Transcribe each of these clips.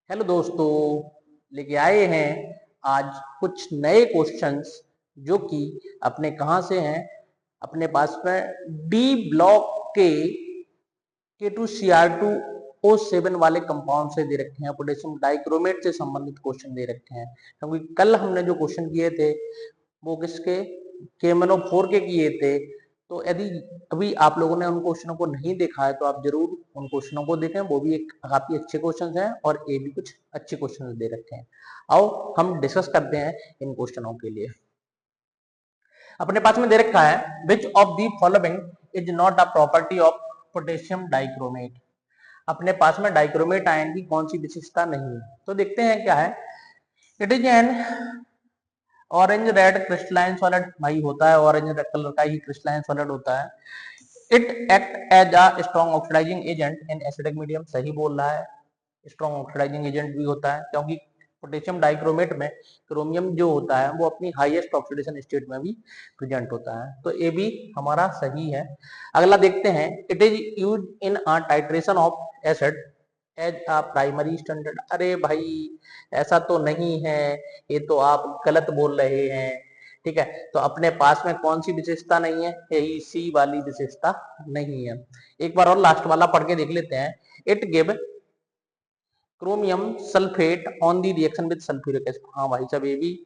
Hello दोस्तों, लेके आए हैं आज कुछ नए क्वेश्चंस जो कि अपने कहाँ से हैं। अपने पास में डी ब्लॉक के K2Cr2O7 वाले कंपाउंड से दे रखे हैं, पोटेशियम डाइक्रोमेट से संबंधित क्वेश्चन दे रखे हैं। क्योंकि कल हमने जो क्वेश्चन किए थे वो किसके KMnO4 के किए थे। तो यदि अभी आप लोगों ने उन क्वेश्चनों को नहीं देखा है तो आप जरूर उन क्वेश्चनों को देखें, वो भी एक काफी अच्छे क्वेश्चन हैं और ये भी कुछ अच्छे क्वेश्चन दे रखे हैं। आओ हम डिस्कस करते हैं इन क्वेश्चनों के लिए। अपने पास में दे रखा है which of the following is not a property of potassium dichromate. अपने पास में डाइक्रोमेट आयन की कौन सी विशेषता नहीं है, तो देखते हैं क्या है। It is an orange red crystalline solid. भाई होता है ऑरेंज रेड कलर का ही क्रिस्टलाइन सॉलिड होता है। It act as a strong oxidising agent in acidic medium. सही बोल रहा है, स्ट्रॉन्ग ऑक्सीडाइजिंग एजेंट भी होता है क्योंकि पोटेशियम डाइक्रोमेट में क्रोमियम जो होता है वो अपनी हाईएस्ट ऑक्सीडेशन स्टेट में भी प्रेजेंट होता है। तो ये भी हमारा सही है। अगला देखते हैं, it is use in a titration of acid as a primary standard. अरे भाई ऐसा तो नहीं है, ये तो आप गलत बोल रहे हैं। ठीक है, तो अपने पास में कौन सी विशेषता नहीं है, यही सी वाली विशेषता नहीं है। एक बार और लास्ट वाला पढ़ के देख लेते हैं। It give chromium sulphate on the reaction with sulphuric acid. हाँ भाई साहब ये भी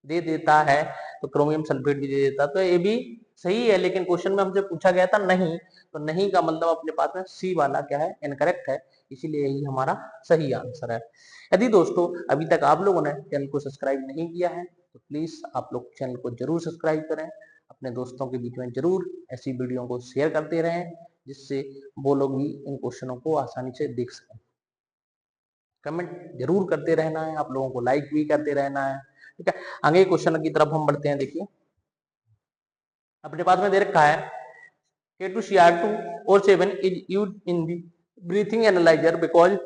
दे देता है, तो क्रोमियम सल्फेट भी दे देता, तो ये भी सही है। लेकिन क्वेश्चन में हमसे पूछा गया था नहीं, तो नहीं का मतलब अपने पास में सी वाला क्या है, इनकरेक्ट है, इसीलिए यही हमारा सही आंसर है। यदि दोस्तों अभी तक आप लोगों ने चैनल को सब्सक्राइब नहीं किया है तो प्लीज आप लोग चैनल को जरूर सब्सक्राइब करें, अपने दोस्तों के बीच में जरूर ऐसी वीडियो को शेयर करते रहें जिससे वो लोग भी इन क्वेश्चनों को आसानी से देख सकें। कमेंट जरूर करते रहना है, आप लोगों को लाइक भी करते रहना है। ठीक है, आगे क्वेश्चन की तरफ हम बढ़ते हैं। देखिए अपने पास में दे रखा है K2Cr2O7 is use in the breathing analyser because.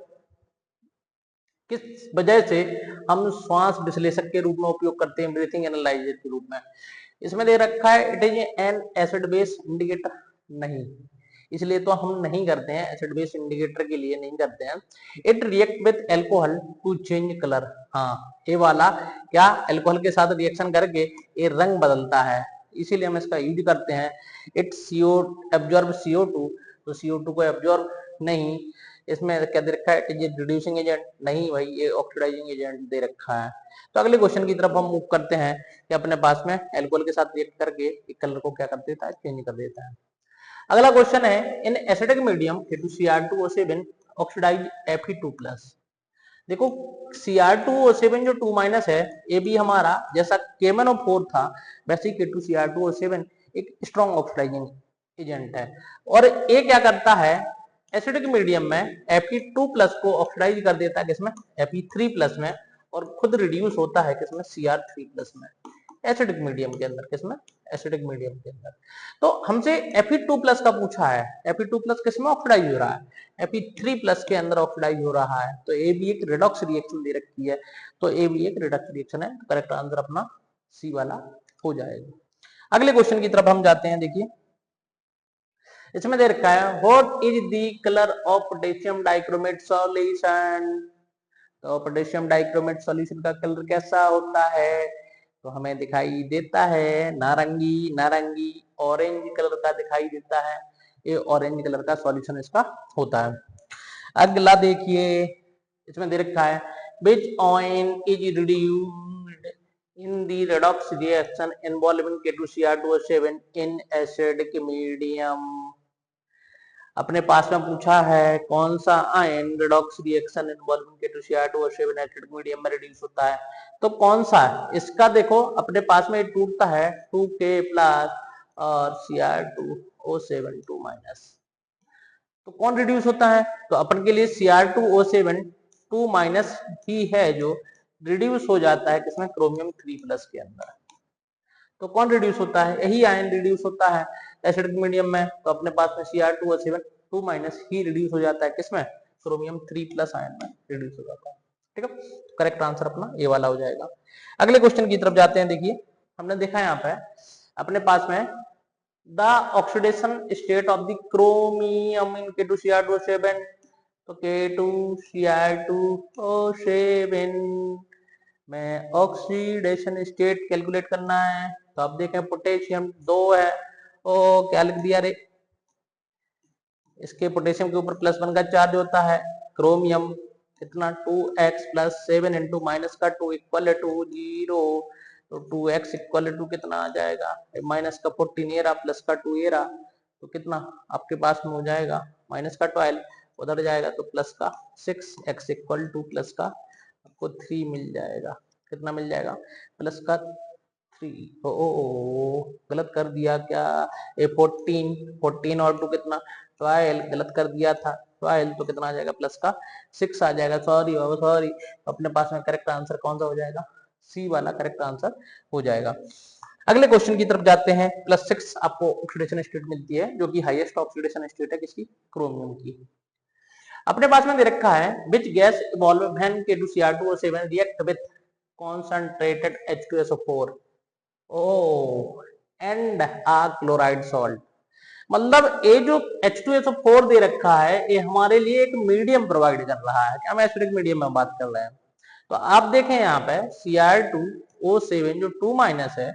किस वजह से हम श्वास विश्लेषक के रूप में उपयोग करते हैं, ब्रीथिंग एनालाइजर के रूप में। इसमें दे रखा है it is an acid base indicator. नहीं, इसलिए तो हम नहीं करते हैं, एसिड बेस इंडिकेटर के लिए नहीं करते हैं। It react with alcohol to change colour. हाँ ये वाला क्या एल्कोहल के साथ रिएक्शन करके ये रंग बदलता है, इसीलिए हम इसका यूज करते हैं। इट CO एब्जॉर्ब CO2, तो CO2 को एब्जॉर्ब नहीं। इसमें क्या दे रखा है, इट इज रिड्यूसिंग एजेंट। नहीं भाई ये ऑक्सीडाइजिंग एजेंट दे रखा है। तो अगले क्वेश्चन की तरफ हम मूव करते हैं कि अपने पास में एल्कोहल के साथ रिएक्ट करके एक कलर को क्या कर देता है, चेंज कर देता है। अगला क्वेश्चन है, इन acidic medium K2Cr2O7 oxidise Fe2+। देखो Cr2O7 जो 2- है, ये भी हमारा जैसा KMnO4 था वैसे ही K2Cr2O7 एक स्ट्रॉन्ग ऑक्सीडाइजिंग एजेंट है। और ये क्या करता है, एसिडिक मीडियम में Fe2+ को ऑक्सीडाइज कर देता है किसमें, Fe3+ में, और खुद रिड्यूस होता है किसमें, Cr3+ में, एसिडिक मीडियम के अंदर। किसमें, एसिडिक मीडियम के अंदर। तो हमसे Fe2+ का पूछा है, Fe2+ किसमें ऑक्सीडाइज हो रहा है, Fe3+ के अंदर ऑक्सीडाइज हो रहा है। तो ये भी एक रिडॉक्स रिएक्शन दे रखी है, तो ये भी एक रिडॉक्स रिएक्शन है। करेक्ट आंसर अपना सी वाला हो जाएगा। अगले क्वेश्चन की तरफ हम जाते हैं। देखिए इसमें दे रखा है what is the colour of potassium dichromate solution. तो पोटेशियम डाइक्रोमेट सॉल्यूशन का कलर कैसा होता है, तो हमें दिखाई देता है नारंगी, नारंगी ऑरेंज कलर का दिखाई देता है। ये ऑरेंज कलर का सॉल्यूशन इसका होता है। अगला देखिए इसमें दे रखा है विच oil is reduced in the redox reaction involving K2Cr2O7 in acidic medium. अपने पास में पूछा है कौन सा ion redox reaction involving K2Cr2O7 acidic medium में रिड्यूस होता है, तो कौन सा है इसका। देखो अपने पास में टूटता है 2K+ और Cr2O7 2-, तो कौन रिड्यूस होता है, तो अपन के लिए Cr2O7 2- ही है जो रिड्यूस हो जाता है किसमें, क्रोमियम 3+ के अंदर। तो कौन रिड्यूस होता है, यही आयन रिड्यूस होता है एसिडिक मीडियम में। तो अपने पास में Cr2O7 2- ही रिड्यूस हो जाता है किसमें, क्रोमियम 3+ आयन में रिड्यूस हो जाता है। ठीक है, करेक्ट आंसर अपना ये वाला हो जाएगा। अगले क्वेश्चन की तरफ जाते हैं। देखिए हमने देखा यहाँ पे अपने पास में the oxidation state of the chromium in K2Cr2O7 तो K2Cr2O7 में ऑक्सीडेशन स्टेट कैलकुलेट करना है। तो आप देखें पोटेशियम 2 है, ओ क्या लिख दिया रे, इसके पोटेशियम के ऊपर +1 का चार्ज होता है। क्रोमियम कितना 2x + 7 इंटू माइनस का 2 इक्वल टू 0, तो 2x इक्वल टू कितना आ जाएगा, माइनस का 14 ये रहा प्लस का 2 ये रहा, तो कितना आपके पास में हो जाएगा, माइनस का 12 उधर जाएगा तो प्लस का 6, x इक्वल टू प्लस का आपको 3 मिल जाएगा। कितना मिल जाएगा, प्लस का 3। गलत कर दिया क्या, ए 14 और 2 कितना 12, गलत कर दिया था 12, तो कितना आ जाएगा, प्लस का 6 आ जाएगा। सॉरी बाबा सॉरी, अपने पास में करेक्ट आंसर कौन सा हो जाएगा, सी वाला करेक्ट आंसर हो जाएगा। अगले क्वेश्चन की तरफ जाते हैं। +6 आपको ऑक्सीडेशन स्टेट मिलती है, जो कि हाईएस्ट ऑक्सीडेशन स्टेट है किसकी, क्रोमियम की। अपने पास में दे रखा है which gas evolve when K2Cr2O7 react with concentrated H2SO4 and a chloride salt. मतलब ये जो H2SO4 दे रखा है, ये हमारे लिए एक मीडियम प्रोवाइड कर रहा है। क्या हम एसिडिक मीडियम में बात कर रहे हैं। तो आप देखें यहाँ पे Cr2O7 जो 2- है,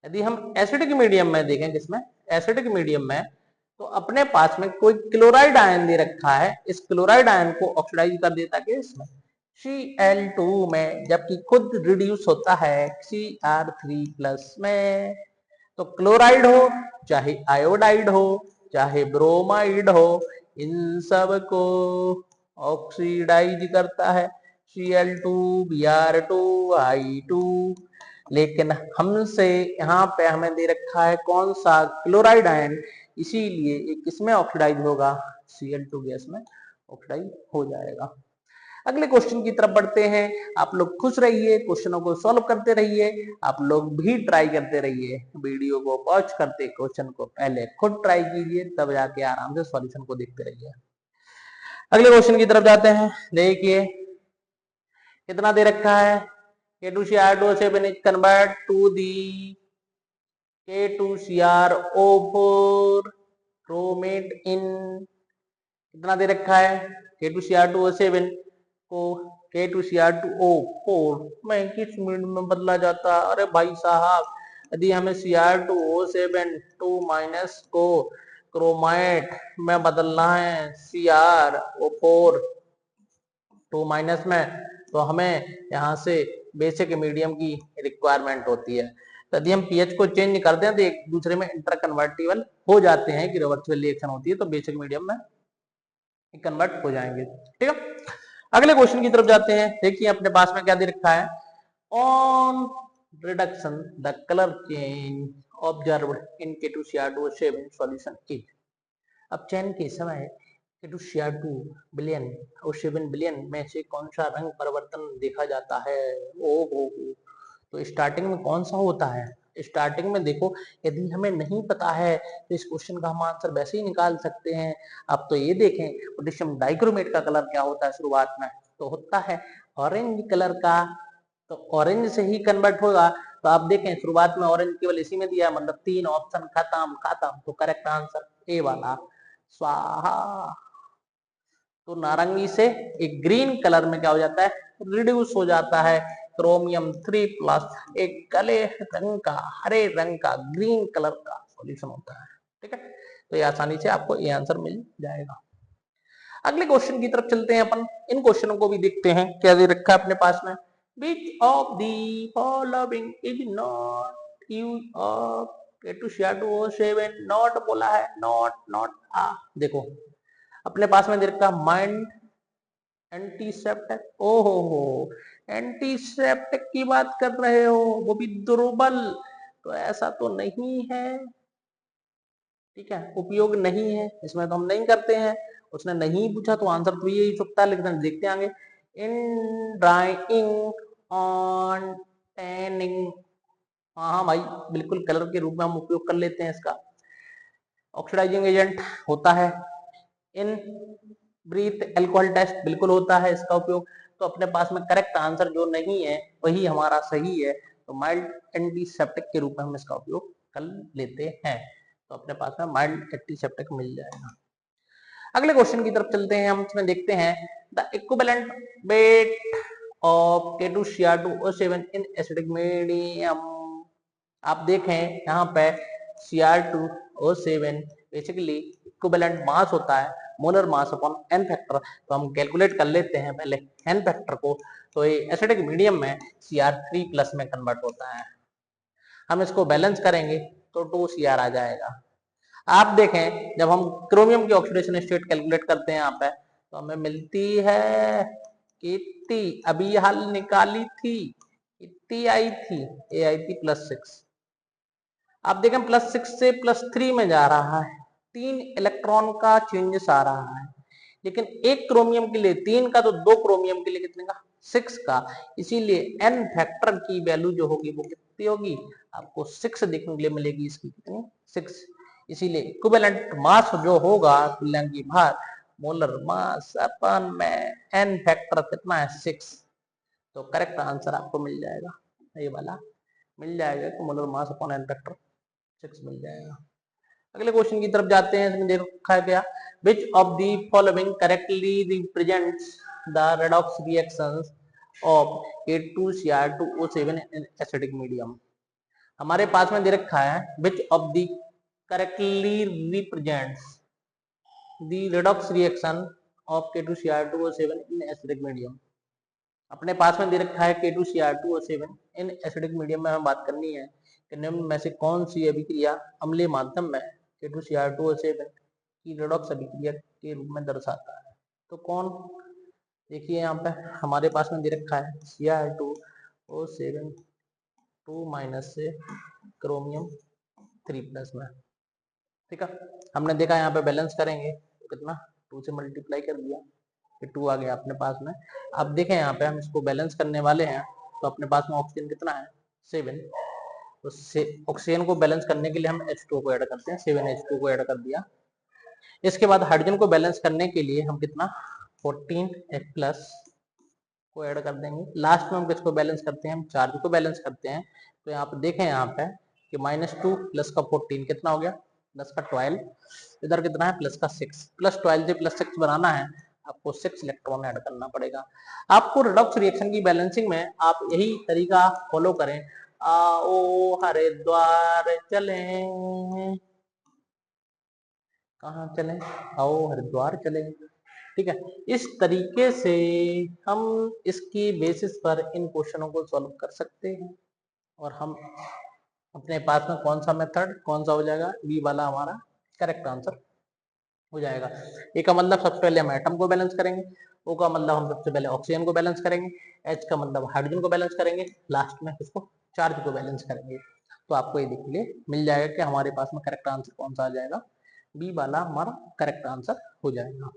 यदि हम एसिडिक मीडियम में देखें, किसमें, एसिडिक मीडियम में, तो अपने पास में कोई क्लोराइड आयन दे रखा है, इस क्लोराइड आयन को ऑक्सीडाइज कर देता है इसमें Cl2 में, जबकि खुद रिड्यूस होता है Cr3+ में। तो क्लोराइड हो चाहे आयोडाइड हो चाहे ब्रोमाइड हो, इन सब को ऑक्सीडाइज करता है Cl2 Br2 I2। लेकिन हमसे यहाँ पे हमें दे रखा है कौन सा, क्लोराइड आयन, इसीलिए ये किसमें ऑक्सीडाइज होगा, Cl2 गैस में ऑक्सीडाइज हो जाएगा। अगले क्वेश्चन की तरफ बढ़ते हैं। आप लोग खुश रहिए, क्वेश्चनों को सॉल्व करते रहिए, आप लोग भी ट्राई करते रहिए। वीडियो को पॉज करते क्वेश्चन को पहले खुद ट्राई कीजिए, तब जाके आराम से सॉल्यूशन को देखते रहिए। अगले क्वेश्चन की तरफ जाते हैं। देखिए कितना दे रखा है, K2Cr2O7 is convert to the K2CrO4 chromate in, कितना दे रखा है, K2Cr2O7 को K2Cr2O4 में किस मिनट में बदला जाता है। अरे भाई साहब, यदि हमें Cr2O7 2- को क्रोमाइट में बदलना है CrO4 2- में, तो हमें यहाँ से बेसिक मीडियम की रिक्वायरमेंट होती है। तो यदि हम पीएच को चेंज कर दें तो एक दूसरे में इंटर कन्वर्टिबल हो जाते हैं, कि रिवर्सिबल रिएक्शन होती है, तो बेसिक मीडियम में कन्वर्ट हो जाएंगे। ठीक है, अगले क्वेश्चन की तरफ जाते हैं। देखिए अपने पास में क्या दे रखा है, on reduction the colour change observed in K2Cr2O7 solution is. अब चयन के समय K2Cr2 बिलियन और 7 बिलियन में से कौन सा रंग परिवर्तन देखा जाता है। ओ तो स्टार्टिंग में कौन सा होता है, स्टार्टिंग में देखो, यदि हमें नहीं पता है तो इस क्वेश्चन का हम आंसर वैसे ही निकाल सकते हैं। अब तो ये देखें पोटेशियम डाइक्रोमेट का कलर क्या होता है शुरुआत में, तो होता है ऑरेंज कलर का, तो ऑरेंज से ही कन्वर्ट होगा। तो आप देखें शुरुआत में ऑरेंज केवल इसी में दिया, मतलब 3 ऑप्शन खत्म खत्म, तो करेक्ट आंसर ए वाला स्वाहा। तो नारंगी से एक ग्रीन कलर में क्या हो जाता है, रिड्यूस हो जाता है क्रोमियम 3+, एक गले रंग का, हरे रंग का, ग्रीन कलर का सॉल्यूशन होता है। ठीक है, तो ये आसानी से आपको ये आंसर मिल जाएगा। अगले क्वेश्चन की तरफ चलते हैं अपन, इन क्वेश्चनों को भी देखते हैं क्या दे रखा है अपने पास में। Which of the following is not use of K2Cr2O7, not बोला है, नॉट देखो अपने पास में दे रखा माइंड एंटीसेप्टिक, हो एंटीसेप्टिक की बात कर रहे हो, वो भी दुर्बल, तो ऐसा तो नहीं है। ठीक है, उपयोग नहीं है इसमें, तो हम नहीं करते हैं। उसने नहीं पूछा तो आंसर तो यही चुकता है, लेकिन देखते आगे। इन ड्राइंग ऑन टैनिंग, हाँ भाई बिल्कुल कलर के रूप में हम उपयोग कर लेते हैं इसका। ऑक्सीडाइजिंग एजेंट होता है। इन ब्रीथ एल्कोहल टेस्ट बिल्कुल होता है इसका उपयोग। तो अपने पास में करेक्ट आंसर जो नहीं है वही हमारा सही है, तो माइल्ड एंटीसेप्टिक के रूप में हम इसका उपयोग कर लेते हैं। तो अपने पास में माइल्ड एंटीसेप्टिक मिल जाएगा। अगले क्वेश्चन की तरफ चलते हैं, हम इसमें देखते हैं the equivalent weight of K2Cr2O7 in acidic medium. आप देखें यहाँ पे Cr2O7 बेसिकली इक्विवेलेंट मास होता है molar mass upon n factor, तो हम कैलकुलेट कर लेते हैं पहले n फैक्टर को। तो ये एसिडिक मीडियम में Cr3 प्लस में कन्वर्ट होता है, हम इसको बैलेंस करेंगे तो 2Cr आ जाएगा। आप देखें जब हम क्रोमियम की ऑक्सीडेशन स्टेट कैलकुलेट करते हैं यहाँ पे, तो हमें मिलती है कितनी, अभी हल निकाली थी कितनी आई थी, ए आई थी +6। आप देखें +6 से +3 में जा रहा है, 3 इलेक्ट्रॉन का चेंजेस आ रहा है, लेकिन एक क्रोमियम के लिए 3 का, तो 2 क्रोमियम के लिए कितने का, 6 का। इसीलिए n फैक्टर की वैल्यू जो होगी वो कितनी होगी, आपको 6 देखने के लिए मिलेगी, इसकी कितनी, 6। इसीलिए इक्विवेलेंट मास जो होगा तुल्यांकी भार मोलर मास अपन में n फैक्टर कितना है, 6। तो करेक्ट आंसर आपको मिल जाएगा, ये वाला मिल जाएगा कि molar mass upon n factor 6 मिल जाएगा। अगले क्वेश्चन की तरफ जाते हैं, इसमें देखा गया which of the following correctly represents the redox reactions of K2Cr2O7 in acidic medium। हमारे पास में दे रखा है which of the correctly represents the redox reaction of K2Cr2O7 in acidic medium। अपने पास में दे रखा है K2Cr2O7 इन एसिडिक मीडियम में हमें बात करनी है कि निम्न में से कौन सी अभिक्रिया अम्लीय माध्यम में K2Cr2O7 की रेडॉक्स अभिक्रिया के रूप में दर्शाता है। तो कौन, देखिए यहाँ पे हमारे पास में दे रखा है Cr2O7 2- से क्रोमियम 3+ में, ठीक है। हमने देखा यहाँ पे बैलेंस करेंगे तो कितना, 2 से मल्टीप्लाई कर दिया, 2 आ गया अपने पास में। अब देखें यहाँ पे हम इसको बैलेंस करने वाले हैं, तो अपने पास में ऑक्सीजन कितना है, 7। तो ऑक्सीजन को बैलेंस करने के लिए हम H2 को ऐड करते हैं, 7H2 को ऐड कर दिया। इसके बाद हाइड्रोजन को बैलेंस करने के लिए हम कितना, 14H+ को ऐड कर देंगे। लास्ट में हम किसको बैलेंस करते हैं, हम चार्ज को बैलेंस करते हैं। तो यहाँ पे देखें यहाँ पे कि -2 प्लस का 14 कितना हो गया, प्लस का 12, इधर कितना है, प्लस का 6। +12 से +6 बनाना है, आपको 6 इलेक्ट्रॉन ऐड करना पड़ेगा। आपको रिडॉक्स रिएक्शन की बैलेंसिंग में आप यही तरीका फॉलो करें, आओ हरिद्वार चलें, कहाँ चलें, आओ हरिद्वार चलें, ठीक है। इस तरीके से हम इसकी बेसिस पर इन क्वेश्चनों को सॉल्व कर सकते हैं, और हम अपने पास में कौन सा मेथड कौन सा हो जाएगा, बी वाला हमारा करेक्ट आंसर हो जाएगा। ए का मतलब सबसे पहले हम एटम को बैलेंस करेंगे, ओ का मतलब हम सबसे पहले ऑक्सीजन को बैलेंस करेंगे, एच का मतलब हाइड्रोजन को बैलेंस करेंगे, लास्ट में किसको, चार्ज को बैलेंस करेंगे। तो आपको ये देखिए मिल जाएगा कि हमारे पास में करेक्ट आंसर कौन सा आ जाएगा, बी वाला हमारा करेक्ट आंसर हो जाएगा।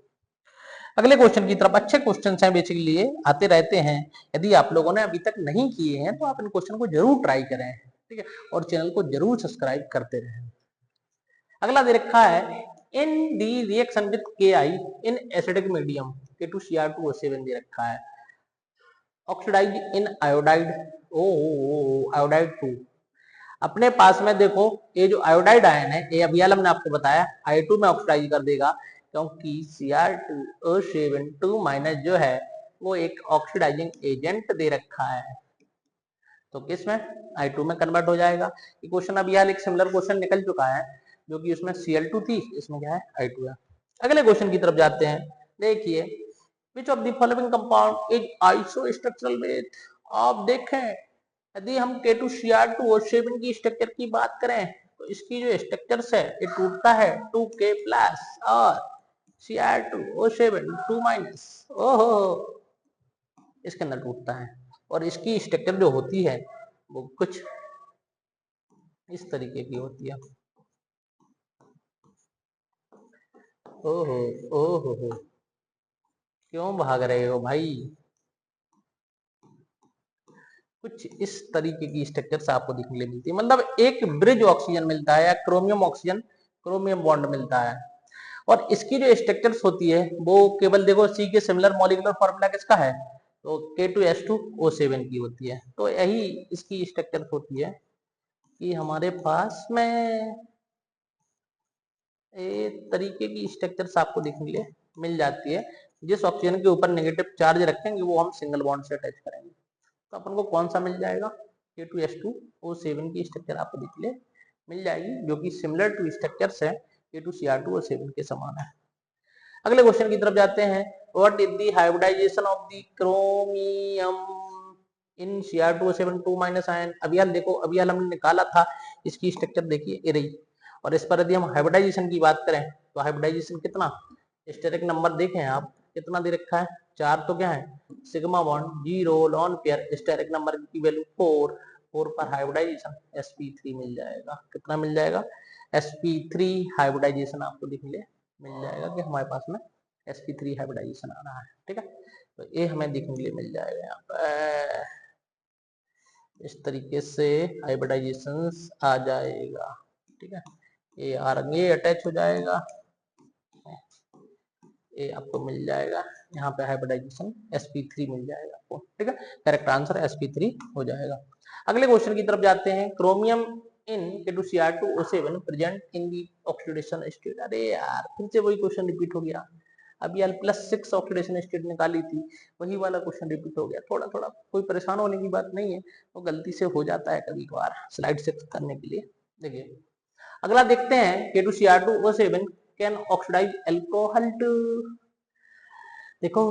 अगले क्वेश्चन की तरफ, अच्छे क्वेश्चन हैं बेसिकली, ये आते रहते हैं। यदि आप लोगों ने अभी तक नहीं किए हैं तो आप इन क्वेश्चन को जरूर ट्राई करें, ठीक है, और चैनल को जरूर सब्सक्राइब करते रहें। अगला दे रखा है in the reaction with Ki in acidic medium K2Cr2O7 दे रखा है, ऑक्सीडाइज इन आयोडाइड आयोडाइड 2। अपने पास में देखो ये जो आयोडाइड आयन है, ये अभी हमने आपको बताया I2 में ऑक्सीडाइज कर देगा, क्योंकि Cr2O7 2- जो है वो एक ऑक्सीडाइजिंग एजेंट दे रखा है, तो किसमें, I2 में कन्वर्ट हो जाएगा। ये क्वेश्चन अभी हाल एक सिमिलर क्वेश्चन निकल चुका है, जो कि उसमें Cl2 थी, इसमें क्या है, I2 है। अगले क्वेश्चन की तरफ जाते हैं, देखिए which of the following compound is isostructural with. आप देखें यदि हम K2Cr2O7 की स्ट्रक्चर की बात करें, तो इसकी जो स्ट्रक्चर है ये टूटता है 2K+ और Cr2O7 2-, ओहो इसके अंदर टूटता है, और इसकी स्ट्रक्चर जो होती है वो कुछ इस तरीके की होती है। ओहो ओहो, क्यों भाग रहे हो भाई, कुछ इस तरीके की स्ट्रक्चर आपको दिखने के लिए मिलती है, मतलब एक ब्रिज ऑक्सीजन मिलता है या क्रोमियम ऑक्सीजन क्रोमियम बॉन्ड मिलता है, और इसकी जो स्ट्रक्चर्स होती है वो केवल देखो सी के सिमिलर मॉलिक्यूलर फॉर्मूला किसका है, तो K2H2O7 की होती है। तो यही इसकी स्ट्रक्चर होती है कि हमारे पास में ये तरीके की स्ट्रक्चर्स आपको देखने के लिए मिल जाती है। जिस ऑक्सीजन के ऊपर नेगेटिव चार्ज रखेंगे वो हम सिंगल बॉन्ड से अटैच करेंगे। तो अपन को कौन सा मिल जाएगा, K2S2O7 की स्ट्रक्चर आपको देखने के लिए मिल जाएगी, जो कि सिमिलर टू स्ट्रक्चर्स है K2Cr2O7 के समान है। अगले क्वेश्चन की तरफ जाते हैं। What is the hybridisation of the chromium in Cr2O7 2- ion. अभियाल देखो, अभियाल हमने निकाला था, इसकी स्ट्रक्चर देखिए ये रही। और इस पर यदि हम हाइब्रिडाइजेशन की बात करें तो हाइब्रिडाइजेशन कितना, स्टेरिक नंबर देखें आप कितना दे रखा है, 4 तो क्या है, sigma bond 0 lone pair, steric number की वैल्यू 4 पर हाइब्रिडाइजेशन sp3 मिल जाएगा। कितना मिल जाएगा, sp3 हाइब्रिडाइजेशन आपको देखने मिल जाएगा कि हमारे पास में sp3 हाइब्रिडाइजेशन आ रहा है। ठीक है, तो ये हमें देखने के लिए मिल जाएगा यहाँ पर, इस तरीके से हाइब्रिडाइजेशन आ जाएगा। ठीक है, ये ये अटैच हो जाएगा, ये आपको मिल जाएगा यहाँ पे हाइब्रिडाइजेशन sp3 मिल जाएगा आपको। ठीक है, करेक्ट आंसर sp3 हो जाएगा। अगले क्वेश्चन की तरफ जाते हैं। Chromium in K2Cr2O7 present in the oxidation state. अरे यार फिर से वही क्वेश्चन रिपीट हो गया। अभी +6 ऑक्सीडेशन स्टेट निकाली थी, वही वाला क्वेश्चन रिपीट हो गया। थोड़ा थोड़ा कोई परेशान होने की बात नहीं है, वो गलती से हो जाता है कभी कभार स्लाइड से करने के लिए। देखिए अगला देखते हैं, K2Cr2O7 can oxidise alcohol to. देखो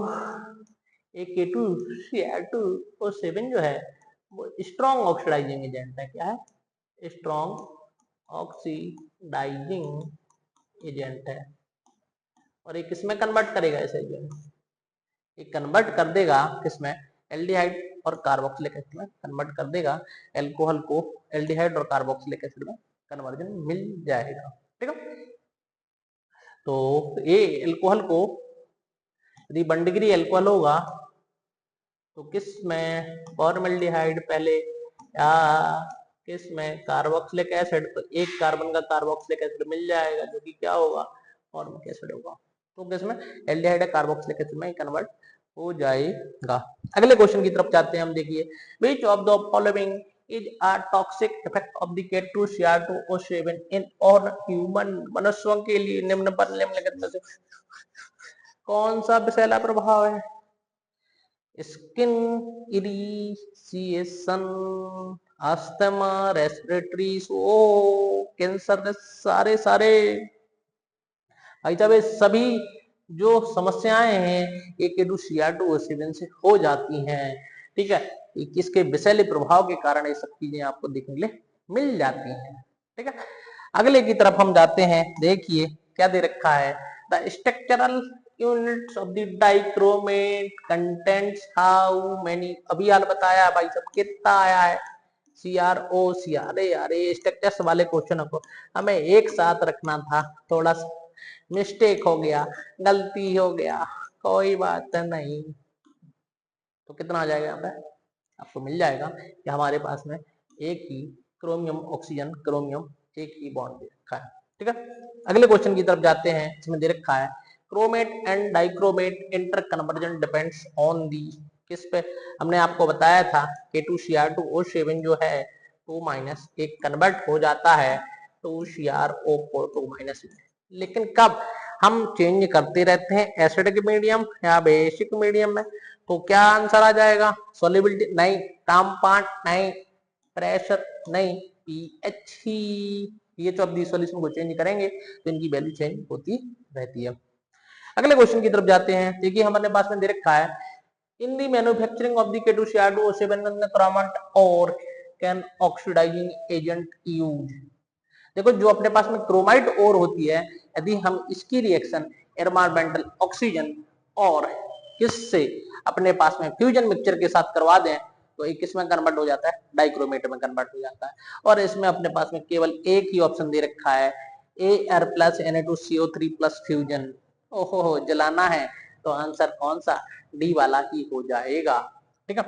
ये K2Cr2O7 जो है वो स्ट्रॉन्ग ऑक्सीडाइजिंग एजेंट है। क्या है, स्ट्रॉन्ग ऑक्सीडाइजिंग एजेंट है। और ये किसमें कन्वर्ट करेगा इसे, ये कन्वर्ट कर देगा किसमें, एल्डिहाइड और कार्बोक्सिलिक एसिड में कन्वर्ट कर देगा। एल्कोहल को एल्डिहाइड और कार्बोक्सिलिक एसिड में कन्वर्जन मिल जाएगा। ठीक है, तो ये एल्कोहल को यदि 1 डिग्री एल्कोहल होगा तो किस में फॉर्मल्डिहाइड पहले या किस में कार्बोक्सिलिक एसिड, तो एक कार्बन का कार्बोक्सिलिक एसिड मिल जाएगा जो कि क्या होगा, फॉर्मिक एसिड होगा। तो किस में एल्डिहाइड कार्बोक्सिलिक एसिड में कन्वर्ट हो जाएगा। अगले क्वेश्चन की तरफ जाते हैं हम। देखिए which of the following is a toxic effect of the K2Cr2O7 in on human. मनुष्यों के लिए निम्न पर निम्नलिखित में से कौन सा विषैला प्रभाव है, skin irritation, asthma, respiratory, cancer, सारे सारे भाई साहब ये सभी जो समस्याएं हैं ये K2Cr2O7 से हो जाती हैं। ठीक है, किसके विषैले प्रभाव के कारण ये सब चीजें आपको देखने के लिए मिल जाती हैं। ठीक है, अगले की तरफ हम जाते हैं। देखिए क्या दे रखा है, the structural units of the dichromate contents how many. अभी यार बताया भाई सब कितना आया है, CrO। अरे यार ये स्ट्रक्चर्स वाले क्वेश्चन को हमें एक साथ रखना था, थोड़ा सा मिस्टेक हो गया, गलती हो गया, कोई बात नहीं। तो कितना आ जाएगा यहाँ पे, आपको मिल जाएगा कि हमारे पास में एक ही क्रोमियम ऑक्सीजन क्रोमियम एक ही बॉन्ड दे रखा है। ठीक है, अगले क्वेश्चन की तरफ जाते हैं। इसमें दे रखा है chromate and dichromate inter conversion depends on the. किस पे, हमने आपको बताया था K2Cr2O7 जो है 2- एक कन्वर्ट हो जाता है 2CrO4 2- लेकिन कब, हम चेंज करते रहते हैं एसिडिक मीडियम या बेसिक मीडियम में। तो क्या आंसर आ जाएगा, सॉल्युबिलिटी नहीं, कॉम्पाउंड नहीं, प्रेशर नहीं, pH he. PH of the solution को चेंज करेंगे तो इनकी वैल्यू चेंज होती रहती है। अगले क्वेश्चन की तरफ जाते हैं। देखिए हमारे पास में दे रखा है in the manufacturing of the K2Cr2O7 chromate और कैन ऑक्सीडाइजिंग एजेंट यूज। देखो जो अपने पास में क्रोमाइट और होती है, यदि हम इसकी रिएक्शन एनवायरमेंटल ऑक्सीजन और किससे अपने पास में फ्यूजन मिक्सचर के साथ करवा दें तो एक किस में कन्वर्ट हो जाता है, डाइक्रोमेट में कन्वर्ट हो जाता है। और इसमें अपने पास में केवल एक ही ऑप्शन दे रखा है Ar+Na2CO3+ फ्यूजन। ओहो जलाना है तो आंसर कौन सा, डी वाला ही हो जाएगा। ठीक है,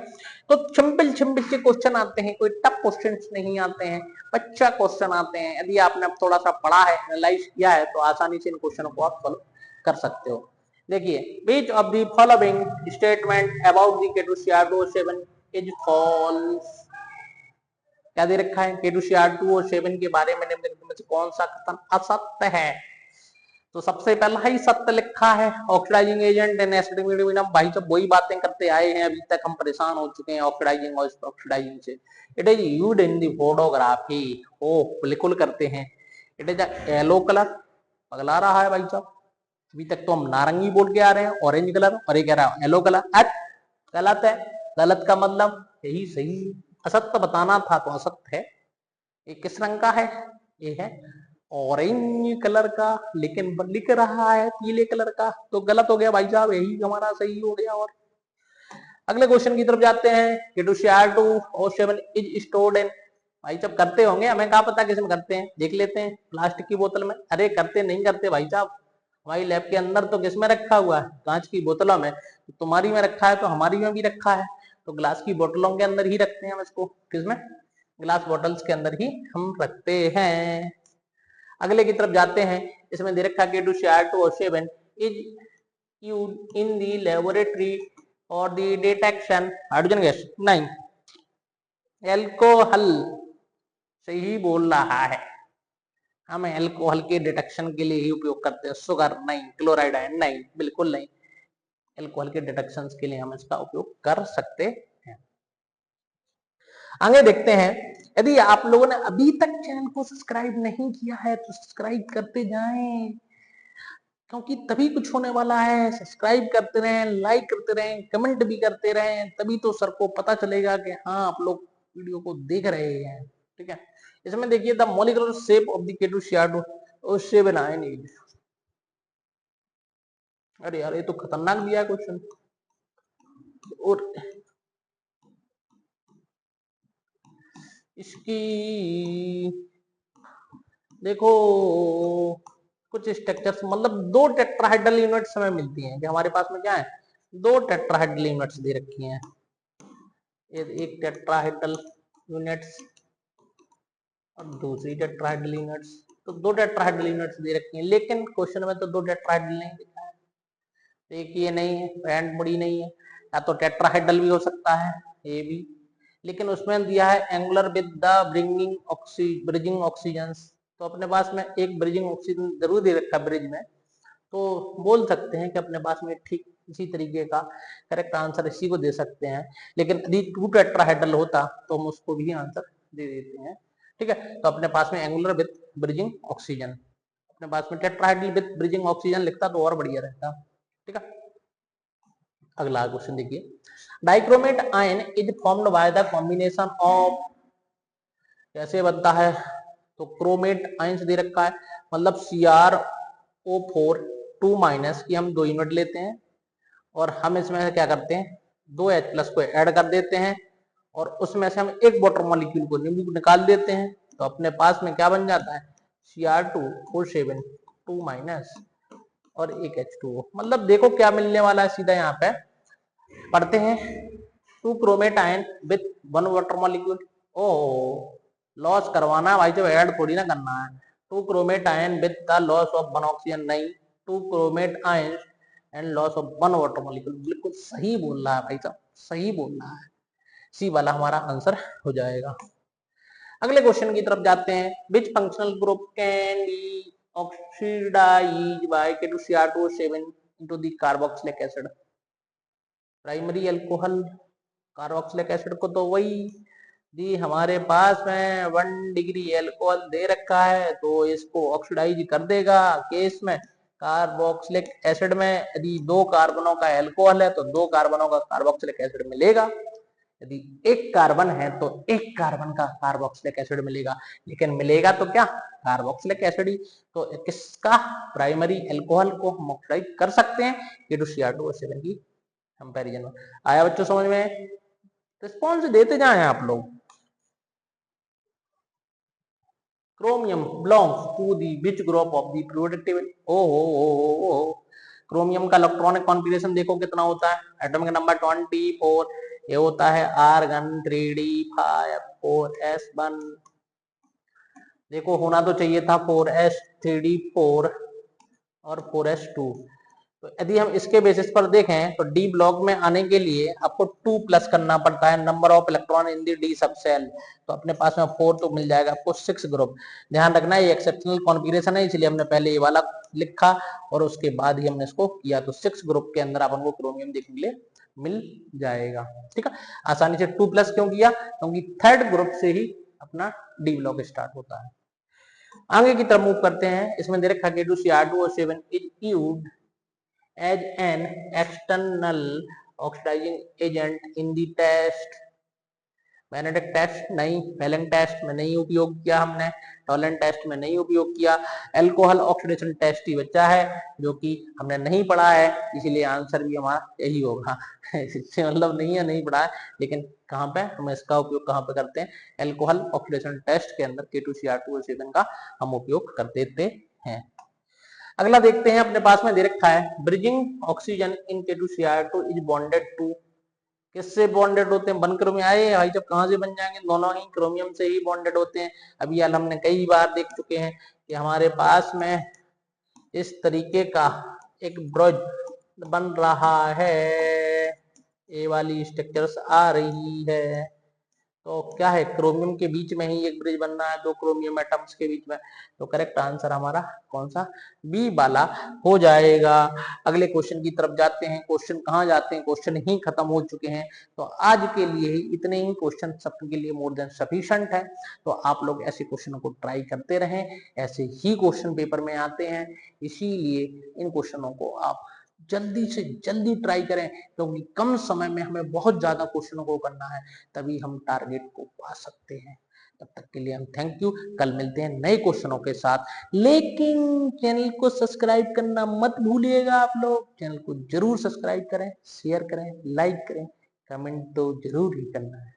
तो सिंपल सिंपल के क्वेश्चन आते हैं, कोई टफ क्वेश्चन नहीं आते हैं, अच्छा क्वेश्चन आते हैं। यदि आपने थोड़ा सा पढ़ा है, एनालाइज किया है तो आसानी से इन क्वेश्चनों को आप सॉल्व कर सकते हो। देखिए which of the following statement about the K2Cr2O7 is false. क्या दे रखा है, K2Cr2O7 के बारे में निम्नलिखित में से कौन सा कथन असत्य है। तो सबसे पहला ही सत्य लिखा है, oxidising agent in acidic medium. भाई जब वही बातें करते आए हैं, अभी तक हम परेशान हो चुके हैं ऑक्सीडाइजिंग और ऑक्सीडाइजिंग से। It is used in the photography. ओ बिल्कुल करते हैं। इट इज येलो कलर, पगला रहा है भाई साहब, अभी तक तो हम नारंगी बोल के आ रहे हैं, ऑरेंज कलर, और ये कह रहा है येलो कलर। गलत है। गलत का मतलब यही सही, असत्य बताना था तो असत्य है। ये किस रंग का है? ये है ऑरेंज कलर का, लेकिन लिख रहा है पीले कलर का, तो गलत हो गया भाई साहब, यही हमारा सही हो गया। और अगले क्वेश्चन की तरफ जाते हैं। K2Cr2O7 इज स्टोर्ड इन, भाई जब करते होंगे, हमें क्या पता किसमें करते हैं, देख लेते हैं। प्लास्टिक की बोतल में, अरे करते नहीं करते भाई साहब, हमारी लैब के अंदर तो किसमें रखा हुआ है, कांच की बोतलों में। तुम्हारी में रखा है तो हमारी में भी रखा है, तो ग्लास की बोतलों के अंदर ही रखते हैं हम इसको। किसमें? ग्लास बॉटल्स के अंदर ही हम रखते हैं। अगले की तरफ जाते हैं। इसमें दे रखा K2Cr2O7 is used in the laboratory और दी डिटेक्शन हाइड्रोजन गैस। नहीं, एल्कोहल से ही बोल रहा है, हम एल्कोहल के डिटेक्शन के लिए ही उपयोग करते हैं। शुगर नहीं, क्लोराइड आयन नहीं, बिल्कुल नहीं। एल्कोहल के डिटेक्शन के लिए हम इसका उपयोग कर सकते हैं। आगे देखते हैं। यदि आप लोगों ने अभी तक चैनल को सब्सक्राइब नहीं किया है तो सब्सक्राइब करते जाएं, क्योंकि तभी कुछ होने वाला है। सब्सक्राइब करते रहें, लाइक करते रहें, कमेंट भी करते रहें, तभी तो सर को पता चलेगा कि हाँ आप लोग वीडियो को देख रहे हैं। ठीक है, इसमें देखिए the molecular shape of the K2Cr2O7 is, अरे यार ये तो खतरनाक दिया क्वेश्चन। और इसकी देखो कुछ स्ट्रक्चर्स, मतलब दो टेट्राहाइड्रल यूनिट्स हमें मिलती हैं कि हमारे पास में क्या है, दो टेट्राहाइड्रल यूनिट्स दे रखी हैं। एक टेट्राहाइड्रल यूनिट्स और दूसरी टेट्राहाइड्रल यूनिट्स, तो दो टेट्राहाइड्रल यूनिट्स दे रखी हैं, लेकिन क्वेश्चन में तो दो टेट्राहाइड्रल नहीं दिखा है। एक ये नहीं है, बैंड मुड़ी नहीं है, या तो टेट्राहाइड्रल भी हो सकता है, ये भी, लेकिन उसमें दिया है angular with the bridging oxygen. तो अपने पास में एक ब्रिजिंग ऑक्सीजन जरूर दे रखा है ब्रिज में, तो बोल सकते हैं कि अपने पास में ठीक इसी तरीके का करेक्ट आंसर इसी को दे सकते हैं। लेकिन यदि टू टेट्राहाइड्रल होता तो हम उसको भी आंसर दे देते हैं। ठीक है, तो अपने पास में एंगुलर विद ब्रिजिंग ऑक्सीजन, अपने पास में टेट्राहाइड्रल विद ब्रिजिंग ऑक्सीजन लिखता तो और बढ़िया रहता। ठीक है, अगला क्वेश्चन देखिए। Dichromate ion is formed by the combination of, कैसे बनता है, तो क्रोमेट आयन दे रखा है, मतलब CrO4 2 माइनस की हम 2 यूनिट लेते हैं, और हम इसमें से क्या करते हैं, 2H+ को ऐड कर देते हैं, और उसमें से हम एक वाटर मॉलिक्यूल को निकाल देते हैं, तो अपने पास में क्या बन जाता है, Cr2O7 2 माइनस और एक H2O। मतलब देखो क्या मिलने वाला है, सीधा यहाँ पे पढ़ते हैं। 2 chromate ion with 1 water molecule. O loss करवाना भाई, जो ऐड थोड़ी ना करना है। 2 chromate ion with the loss of 1 oxygen, नहीं, 2 chromate ion and loss of 1 water molecule. बिल्कुल सही बोल रहा है भाई साहब, सही बोल रहा है, सी वाला हमारा आंसर हो जाएगा। अगले क्वेश्चन की तरफ जाते हैं। Which functional group can be oxidised by K2Cr2O7 into the carboxylic acid. Primary alcohol, carboxylic acid को तो वही जी हमारे पास में 1 डिग्री अल्कोहल दे रखा है, तो इसको ऑक्सीडाइज कर देगा। केस में कार्बोक्सिलिक एसिड में यदि 2 कार्बनों का अल्कोहल है तो 2 कार्बनों का कार्बोक्सिलिक एसिड मिलेगा। यदि एक कार्बन है तो एक कार्बन का कार्बोक्सिलिक एसिड मिलेगा, लेकिन मिलेगा तो क्या, कार्बोक्सिलिक एसिड ही। तो किसका, प्राइमरी अल्कोहल को हम ऑक्सीडाइज कर सकते हैं K2Cr2O7 की कंपैरिजन में। आया बच्चों समझ में? रिस्पॉन्स देते जाएं आप लोग। Chromium belongs to the which group of the periodic table. ओ क्रोमियम का इलेक्ट्रॉनिक कॉन्फ़िगरेशन देखो कितना होता है, एटॉमिक नंबर 24, ये होता है आर्गन 3d5 4s1। देखो होना तो चाहिए था 4s3d4 और 4s2, तो यदि हम इसके बेसिस पर देखें तो डी ब्लॉक में आने के लिए आपको 2 प्लस करना पड़ता है number of electron in the D सब सेल। तो अपने पास में 4 तो मिल जाएगा आपको 6 ग्रुप। ध्यान रखना ये एक्सेप्शनल कॉन्फ़िगरेशन है, इसलिए हमने पहले ये वाला लिखा और उसके बाद ही हमने इसको किया। तो 6 ग्रुप के अंदर अपन को क्रोमियम देखने के लिए मिल जाएगा। ठीक है, आसानी से 2 प्लस क्यों किया, क्योंकि थर्ड ग्रुप से ही अपना डी ब्लॉक स्टार्ट होता है। आगे की तरफ मूव करते हैं। इसमें दे रखा है K2Cr2O7 is used as an external oxidizing agent in the test। Magnetic test नहीं, वेलेंट टेस्ट में नहीं उपयोग किया हमने, टॉलेंट टेस्ट में नहीं उपयोग किया, एल्कोहल ऑक्सीडेशन टेस्ट ही बचा है जो कि हमने नहीं पढ़ा है, इसीलिए आंसर भी हमारा यही होगा। इससे मतलब नहीं है नहीं पढ़ा है, लेकिन कहाँ पे हम इसका उपयोग कहाँ पे करते हैं, एल्कोहल ऑक्सीडेशन टेस्ट के अंदर K2Cr2O7 का हम उपयोग कर देते हैं। अगला देखते हैं, अपने पास में दे रखा है bridging oxygen in K2Cr2 is bonded to. किससे बॉन्डेड होते हैं, बनकर में आए भाई, जब कहां से बन जाएंगे, दोनों ही क्रोमियम से ही बॉन्डेड होते हैं। अभी यार हमने कई बार देख चुके हैं कि हमारे पास में इस तरीके का एक ब्रिज बन रहा है, ये वाली स्ट्रक्चर्स आ रही है, तो क्या है, क्रोमियम के बीच में ही एक ब्रिज बनना है, दो क्रोमियम एटम्स के बीच में। तो करेक्ट आंसर हमारा कौन सा, बी वाला हो जाएगा। अगले क्वेश्चन की तरफ जाते हैं। क्वेश्चन कहाँ जाते हैं, क्वेश्चन ही खत्म हो चुके हैं। तो आज के लिए ही इतने ही क्वेश्चन सबके लिए मोर देन सफिशिएंट है। तो आप लोग ऐसे क्वेश्चनों को ट्राई करते रहें, ऐसे ही क्वेश्चन पेपर में आते हैं, इसीलिए इन क्वेश्चनों को आप जल्दी से जल्दी ट्राई करें, क्योंकि कम समय में हमें बहुत ज्यादा क्वेश्चनों को करना है, तभी हम टारगेट को पा सकते हैं। तब तक के लिए हम थैंक यू, कल मिलते हैं नए क्वेश्चनों के साथ। लेकिन चैनल को सब्सक्राइब करना मत भूलिएगा, आप लोग चैनल को जरूर सब्सक्राइब करें, शेयर करें, लाइक करें, कमेंट तो जरूर ही करना है।